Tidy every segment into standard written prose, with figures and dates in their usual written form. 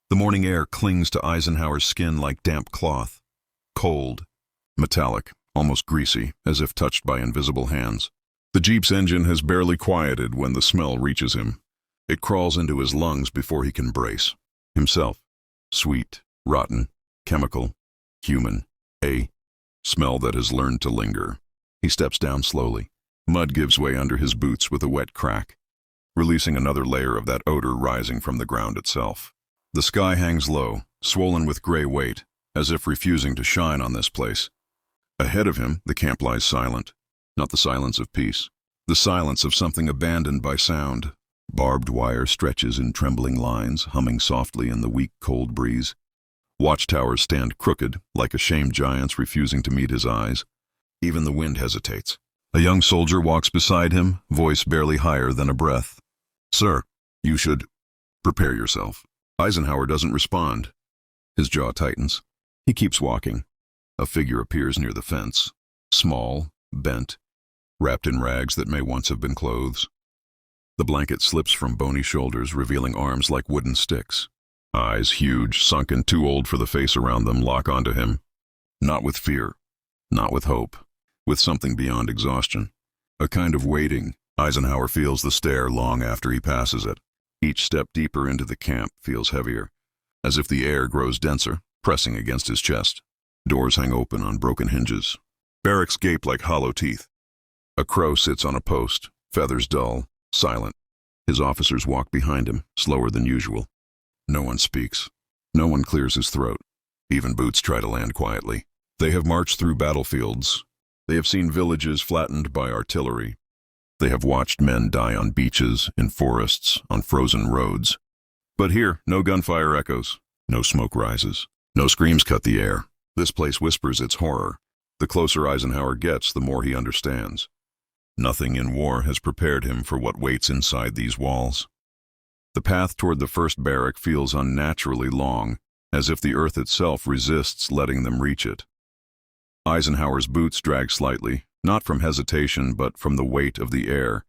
The morning air clings to Eisenhower's skin like damp cloth. Cold, metallic, almost greasy, as if touched by invisible hands. The Jeep's engine has barely quieted when the smell reaches him. It crawls into his lungs before he can brace. Himself. Sweet, rotten, chemical, human. A smell that has learned to linger. He steps down slowly. Mud gives way under his boots with a wet crack, releasing another layer of that odor rising from the ground itself. The sky hangs low, swollen with gray weight, as if refusing to shine on this place. Ahead of him, the camp lies silent. Not the silence of peace. The silence of something abandoned by sound. Barbed wire stretches in trembling lines, humming softly in the weak, cold breeze. Watchtowers stand crooked, like ashamed giants refusing to meet his eyes. Even the wind hesitates. A young soldier walks beside him, voice barely higher than a breath. "Sir, you should prepare yourself." Eisenhower doesn't respond. His jaw tightens. He keeps walking. A figure appears near the fence. Small, bent, wrapped in rags that may once have been clothes. The blanket slips from bony shoulders, revealing arms like wooden sticks. Eyes, huge, sunken, too old for the face around them, lock onto him. Not with fear. Not with hope. With something beyond exhaustion. A kind of waiting. Eisenhower feels the stare long after he passes it. Each step deeper into the camp feels heavier, as if the air grows denser, pressing against his chest. Doors hang open on broken hinges. Barracks gape like hollow teeth. A crow sits on a post, feathers dull, silent. His officers walk behind him, slower than usual. No one speaks. No one clears his throat. Even boots try to land quietly. They have marched through battlefields. They have seen villages flattened by artillery. They have watched men die on beaches, in forests, on frozen roads. But here, no gunfire echoes. No smoke rises. No screams cut the air. This place whispers its horror. The closer Eisenhower gets, the more he understands. Nothing in war has prepared him for what waits inside these walls. The path toward the first barrack feels unnaturally long, as if the earth itself resists letting them reach it. Eisenhower's boots drag slightly, not from hesitation but from the weight of the air,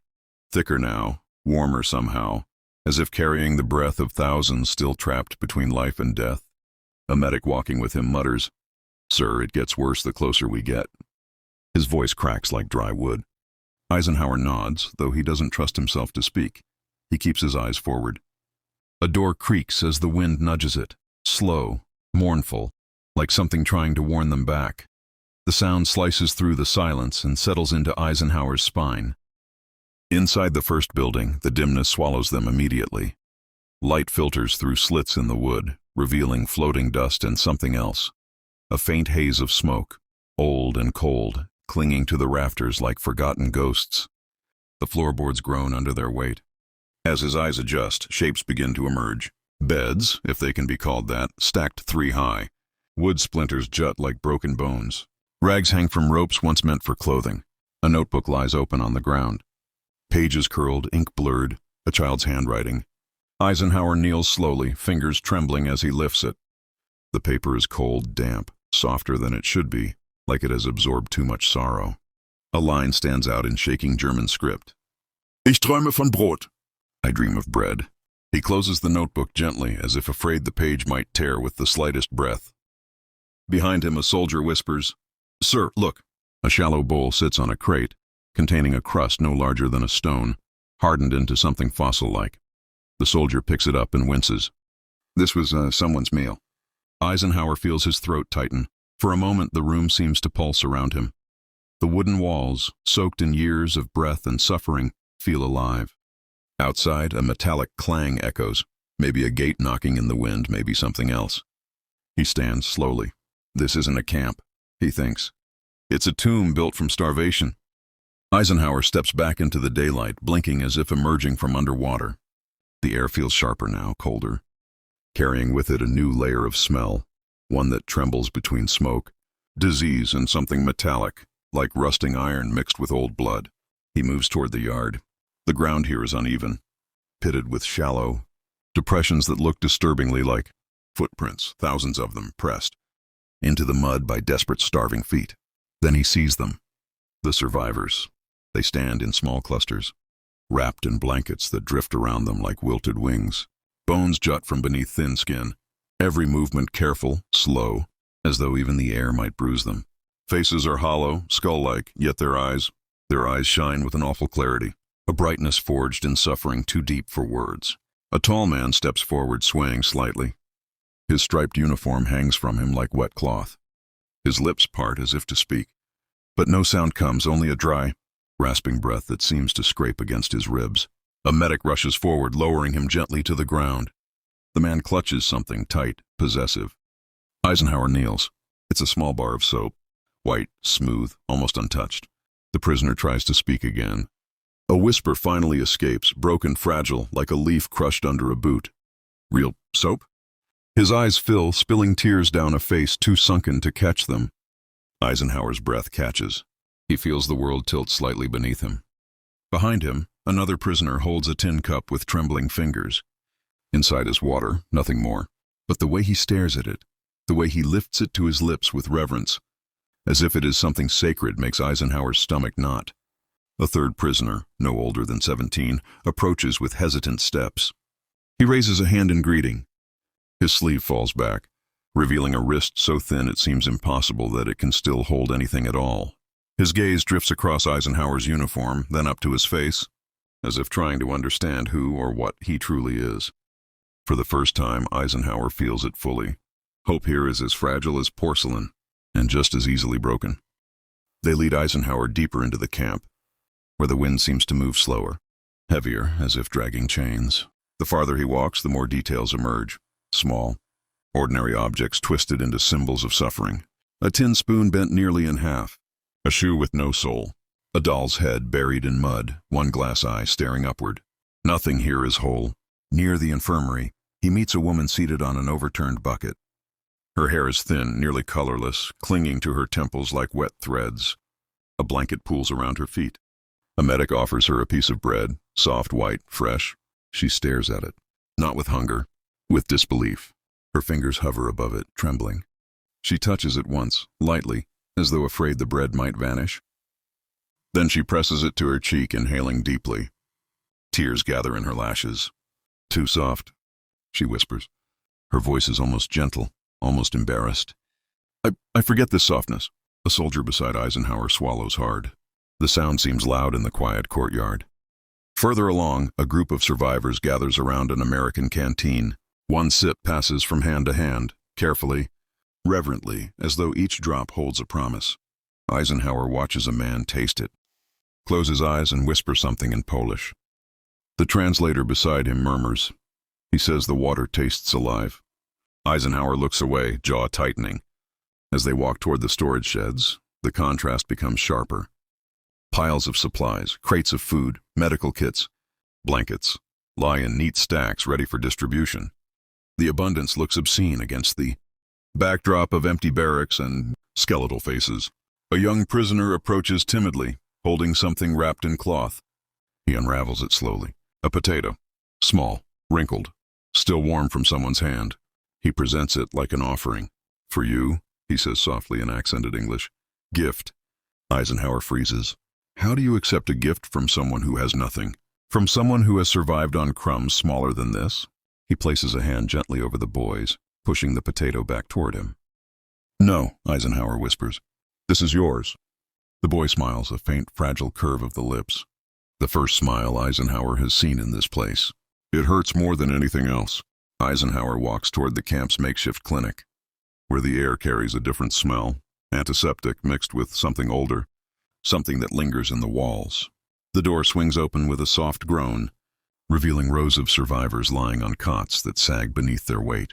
thicker now, warmer somehow, as if carrying the breath of thousands still trapped between life and death. A medic walking with him mutters, "Sir, it gets worse the closer we get." His voice cracks like dry wood. Eisenhower nods, though he doesn't trust himself to speak. He keeps his eyes forward. A door creaks as the wind nudges it, slow, mournful, like something trying to warn them back. The sound slices through the silence and settles into Eisenhower's spine. Inside the first building, the dimness swallows them immediately. Light filters through slits in the wood, revealing floating dust and something else. A faint haze of smoke, old and cold, clinging to the rafters like forgotten ghosts. The floorboards groan under their weight. As his eyes adjust, shapes begin to emerge. Beds, if they can be called that, stacked 3 high. Wood splinters jut like broken bones. Rags hang from ropes once meant for clothing. A notebook lies open on the ground. Pages curled, ink blurred, a child's handwriting. Eisenhower kneels slowly, fingers trembling as he lifts it. The paper is cold, damp, softer than it should be, like it has absorbed too much sorrow. A line stands out in shaking German script. "Ich träume von Brot." I dream of bread. He closes the notebook gently, as if afraid the page might tear with the slightest breath. Behind him, a soldier whispers, "Sir, look." A shallow bowl sits on a crate, containing a crust no larger than a stone, hardened into something fossil-like. The soldier picks it up and winces. This was someone's meal. Eisenhower feels his throat tighten. For a moment, the room seems to pulse around him. The wooden walls, soaked in years of breath and suffering, feel alive. Outside, a metallic clang echoes, maybe a gate knocking in the wind, maybe something else. He stands slowly. This isn't a camp, he thinks. It's a tomb built from starvation. Eisenhower steps back into the daylight, blinking as if emerging from underwater. The air feels sharper now, colder, carrying with it a new layer of smell, one that trembles between smoke, disease, and something metallic, like rusting iron mixed with old blood. He moves toward the yard. The ground here is uneven, pitted with shallow depressions that look disturbingly like footprints, thousands of them pressed into the mud by desperate, starving feet. Then he sees them, the survivors. They stand in small clusters, wrapped in blankets that drift around them like wilted wings. Bones jut from beneath thin skin. Every movement careful, slow, as though even the air might bruise them. Faces are hollow, skull-like, yet their eyes shine with an awful clarity, a brightness forged in suffering too deep for words. A tall man steps forward, swaying slightly. His striped uniform hangs from him like wet cloth. His lips part as if to speak, but no sound comes, only a dry, rasping breath that seems to scrape against his ribs. A medic rushes forward, lowering him gently to the ground. The man clutches something tight, possessive. Eisenhower kneels. It's a small bar of soap, white, smooth, almost untouched. The prisoner tries to speak again. A whisper finally escapes, broken, fragile, like a leaf crushed under a boot. Real soap? His eyes fill, spilling tears down a face too sunken to catch them. Eisenhower's breath catches. He feels the world tilt slightly beneath him. Behind him, another prisoner holds a tin cup with trembling fingers. Inside is water, nothing more. But the way he stares at it, the way he lifts it to his lips with reverence, as if it is something sacred, makes Eisenhower's stomach knot. A third prisoner, no older than 17, approaches with hesitant steps. He raises a hand in greeting. His sleeve falls back, revealing a wrist so thin it seems impossible that it can still hold anything at all. His gaze drifts across Eisenhower's uniform, then up to his face, as if trying to understand who or what he truly is. For the first time, Eisenhower feels it fully. Hope here is as fragile as porcelain, and just as easily broken. They lead Eisenhower deeper into the camp, where the wind seems to move slower, heavier, as if dragging chains. The farther he walks, the more details emerge. Small, ordinary objects twisted into symbols of suffering. A tin spoon bent nearly in half. A shoe with no sole. A doll's head buried in mud, one glass eye staring upward. Nothing here is whole. Near the infirmary, he meets a woman seated on an overturned bucket. Her hair is thin, nearly colorless, clinging to her temples like wet threads. A blanket pools around her feet. A medic offers her a piece of bread, soft, white, fresh. She stares at it, not with hunger, with disbelief. Her fingers hover above it, trembling. She touches it once, lightly, as though afraid the bread might vanish. Then she presses it to her cheek, inhaling deeply. Tears gather in her lashes. "Too soft," she whispers. Her voice is almost gentle, almost embarrassed. I forget this softness." A soldier beside Eisenhower swallows hard. The sound seems loud in the quiet courtyard. Further along, a group of survivors gathers around an American canteen. One sip passes from hand to hand, carefully, reverently, as though each drop holds a promise. Eisenhower watches a man taste it, close his eyes and whisper something in Polish. The translator beside him murmurs. He says the water tastes alive. Eisenhower looks away, jaw tightening. As they walk toward the storage sheds, the contrast becomes sharper. Piles of supplies, crates of food, medical kits, blankets, lie in neat stacks ready for distribution. The abundance looks obscene against the backdrop of empty barracks and skeletal faces. A young prisoner approaches timidly, holding something wrapped in cloth. He unravels it slowly. A potato, small, wrinkled, still warm from someone's hand. He presents it like an offering. "For you," he says softly in accented English. "Gift." Eisenhower freezes. How do you accept a gift from someone who has nothing? From someone who has survived on crumbs smaller than this? He places a hand gently over the boy's, pushing the potato back toward him. "No," Eisenhower whispers. "This is yours." The boy smiles, a faint, fragile curve of the lips. The first smile Eisenhower has seen in this place. It hurts more than anything else. Eisenhower walks toward the camp's makeshift clinic, where the air carries a different smell, antiseptic mixed with something older, something that lingers in the walls. The door swings open with a soft groan, revealing rows of survivors lying on cots that sag beneath their weight,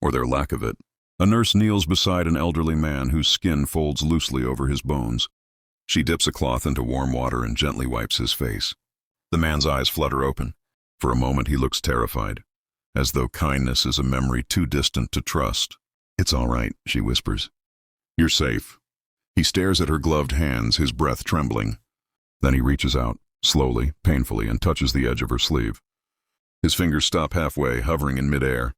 or their lack of it. A nurse kneels beside an elderly man whose skin folds loosely over his bones. She dips a cloth into warm water and gently wipes his face. The man's eyes flutter open. For a moment he looks terrified, as though kindness is a memory too distant to trust. "It's all right," she whispers. "You're safe." He stares at her gloved hands, his breath trembling. Then he reaches out, slowly, painfully, and touches the edge of her sleeve. His fingers stop halfway, hovering in midair,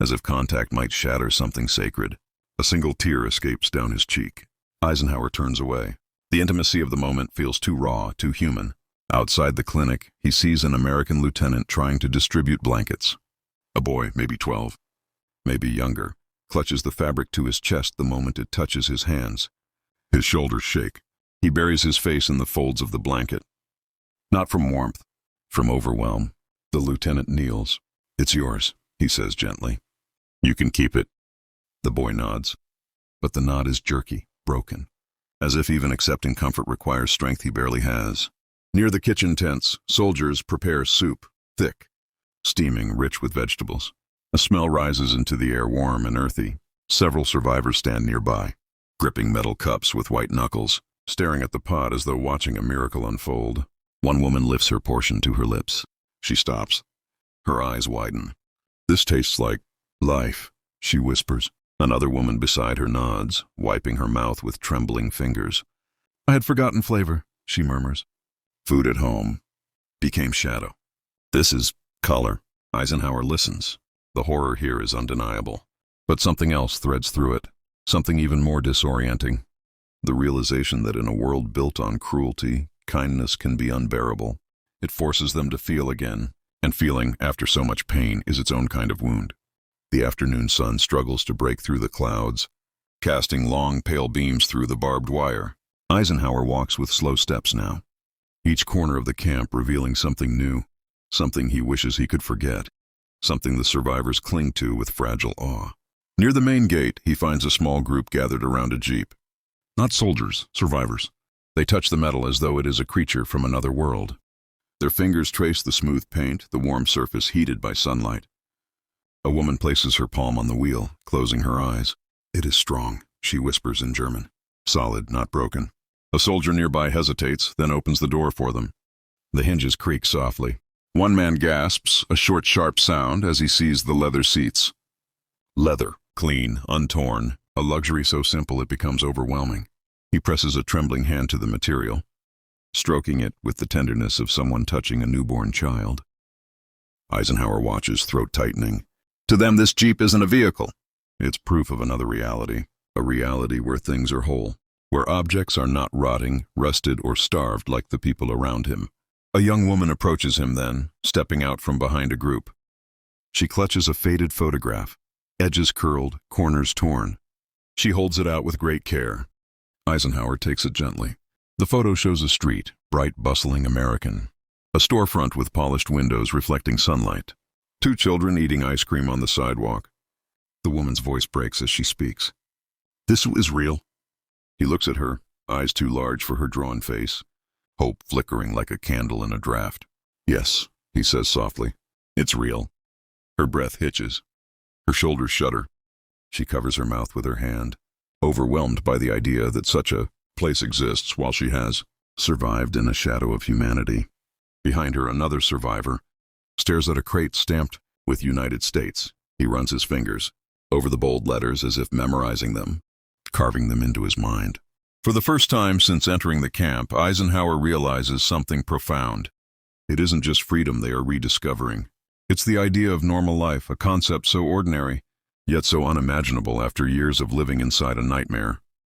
as if contact might shatter something sacred. A single tear escapes down his cheek. Eisenhower turns away. The intimacy of the moment feels too raw, too human. Outside the clinic, he sees an American lieutenant trying to distribute blankets. A boy, maybe 12. maybe younger, clutches the fabric to his chest the moment it touches his hands. His shoulders shake. He buries his face in the folds of the blanket. Not from warmth, from overwhelm. The lieutenant kneels. "It's yours," he says gently. "You can keep it." The boy nods. But the nod is jerky, broken, as if even accepting comfort requires strength he barely has. Near the kitchen tents, soldiers prepare soup, thick, steaming, rich with vegetables. A smell rises into the air, warm and earthy. Several survivors stand nearby, gripping metal cups with white knuckles, staring at the pot as though watching a miracle unfold. One woman lifts her portion to her lips. She stops. Her eyes widen. "This tastes like life," she whispers. Another woman beside her nods, wiping her mouth with trembling fingers. "I had forgotten flavor," she murmurs. Food at home became shadow. This is color. Eisenhower listens. The horror here is undeniable. But something else threads through it, something even more disorienting. The realization that in a world built on cruelty, kindness can be unbearable. It forces them to feel again, and feeling, after so much pain, is its own kind of wound. The afternoon sun struggles to break through the clouds, casting long, pale beams through the barbed wire. Eisenhower walks with slow steps now, each corner of the camp revealing something new, something he wishes he could forget, something the survivors cling to with fragile awe. Near the main gate, he finds a small group gathered around a jeep. Not soldiers, survivors. They touch the metal as though it is a creature from another world. Their fingers trace the smooth paint, the warm surface heated by sunlight. A woman places her palm on the wheel, closing her eyes. "It is strong," she whispers in German. "Solid, not broken." A soldier nearby hesitates, then opens the door for them. The hinges creak softly. One man gasps, a short, sharp sound as he sees the leather seats. Leather, clean, untorn, a luxury so simple it becomes overwhelming. He presses a trembling hand to the material, stroking it with the tenderness of someone touching a newborn child. Eisenhower watches, throat tightening. To them, this Jeep isn't a vehicle. It's proof of another reality, a reality where things are whole, where objects are not rotting, rusted, or starved like the people around him. A young woman approaches him then, stepping out from behind a group. She clutches a faded photograph, edges curled, corners torn. She holds it out with great care. Eisenhower takes it gently. The photo shows a street, bright, bustling American. A storefront with polished windows reflecting sunlight. Two children eating ice cream on the sidewalk. The woman's voice breaks as she speaks. "This is real?" He looks at her, eyes too large for her drawn face, hope flickering like a candle in a draft. "Yes," he says softly. "It's real." Her breath hitches. Her shoulders shudder. She covers her mouth with her hand, overwhelmed by the idea that such a place exists while she has survived in a shadow of humanity. Behind her, another survivor stares at a crate stamped with United States. He runs his fingers over the bold letters as if memorizing them, carving them into his mind. For the first time since entering the camp, Eisenhower realizes something profound. It isn't just freedom they are rediscovering. It's the idea of normal life, a concept so ordinary, yet so unimaginable after years of living inside a nightmare.